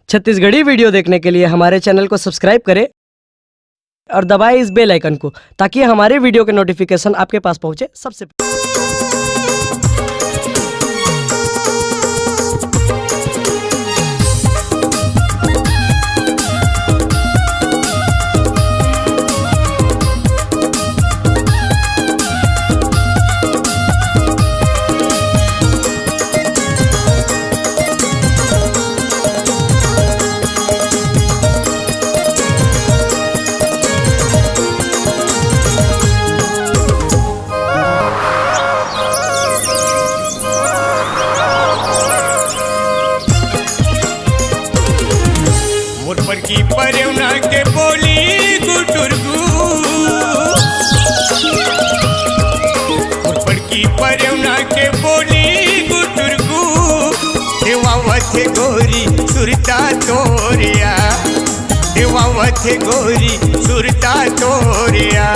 Chhattisgarhi video देखने के लिए हमारे चैनल को सब्सक्राइब करें और दबाएं इस बेल आइकन को ताकि हमारे वीडियो के नोटिफिकेशन आपके पास पहुंचे सबसे पहले। की परवना के बोली गुटुरगू की परवना के बोली गुटुरगू देवावथे गोरी सुरता तोरिया देवावथे गोरी सुरता तोरिया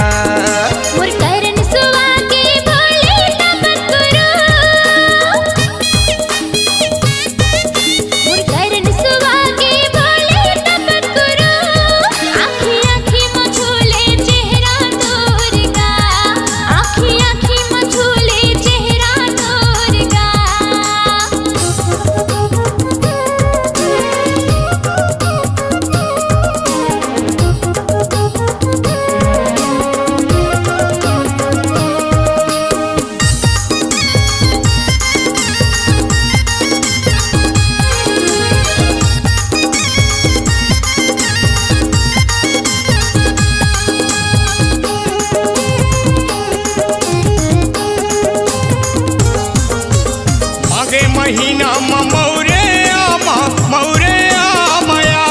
महीना मौरे आमया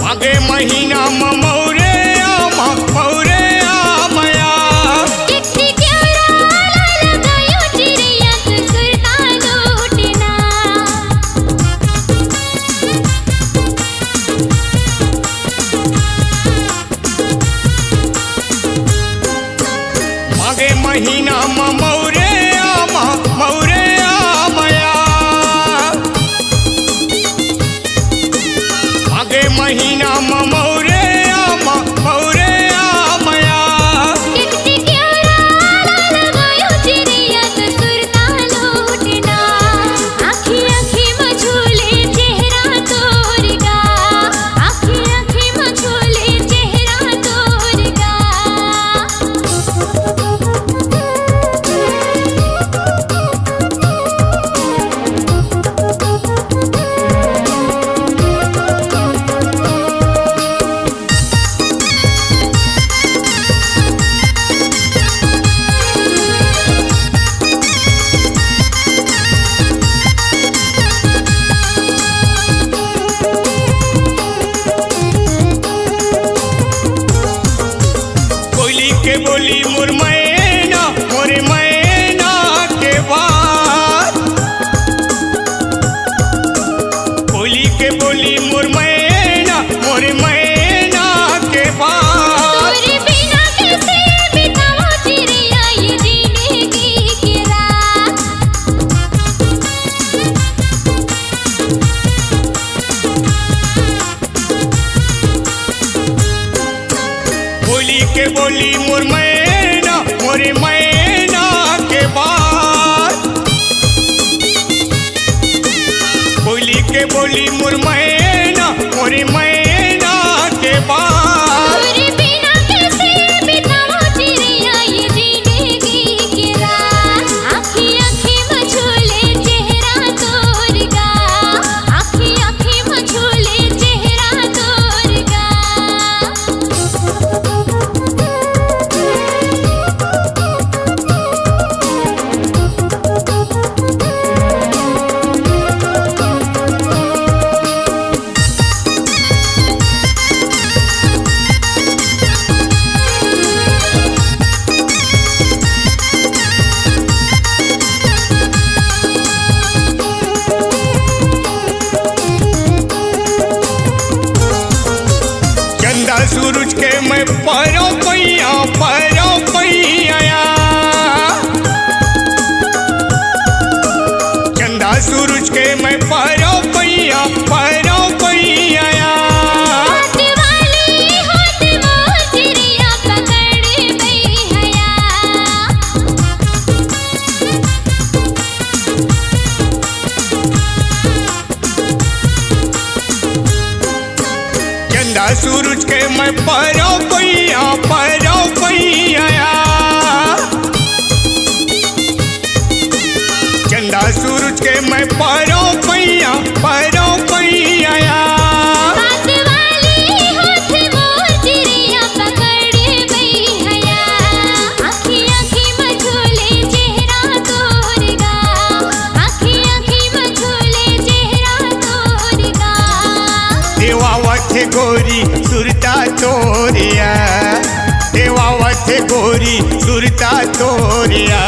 मागे महीना मौरे आमया मागे महीना मौरे आमया मागे महीना मौरे आमया के बोली मोर मैना के बात बोली के बोली मोर मैना के बात बिना कैसे बिताओ चिड़िया ये जिंदगी की रात बोली के बोली मोर मैना के बात बोली के बोली मोर मैना के बात बिना कैसे बिताओ चिड़िया ये जिंदगी की रात आँखी मछोले चेहरा तोरगा आँखी मछोले चेहरा तोरगा सूरज के मैं पैरों पैया हाथ वाली होत मोर चिड़िया पकड़ बैहया चंदा सूरज के मैं पैरों पैया चंदा सूरज के मैं पैरों पैया हाथ वाली होत मोर चिड़िया पकड़ बैहया आँखी आँखी मझोले चेहरा तोर गा आँखी आँखी मझोले चेहरा तोर गा देवावत गोरी सुरता तोरिया देवावत गोरी सुरता तोरिया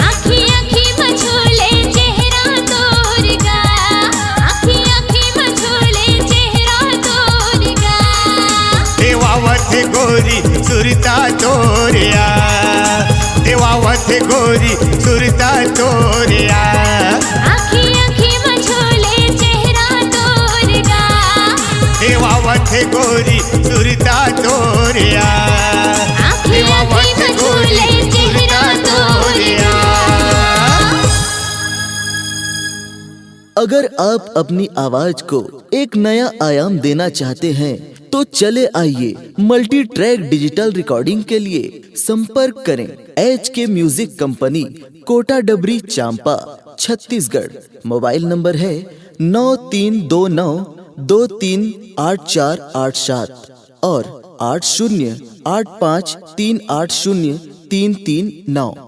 आँखी आँखी मझोले चेहरा तोर गा आँखी आँखी मझोले चेहरा तोर गा देवावत गोरी सुरता तोरिया देवावत गोरी सुरता तोरिया आँखी आँखी मझोले चेहरा तोर गा देवावत गोरी सुरता तोरिया आँखी आँखी मझोले चेहरा तोर गा अगर आप अपनी आवाज को एक नया आयाम देना चाहते हैं तो चले आइए मल्टी ट्रैक डिजिटल रिकॉर्डिंग के लिए संपर्क करें HK म्यूजिक कंपनी कोटा डबरी चांपा छत्तीसगढ़। मोबाइल नंबर है 9329238487 और 8085380339।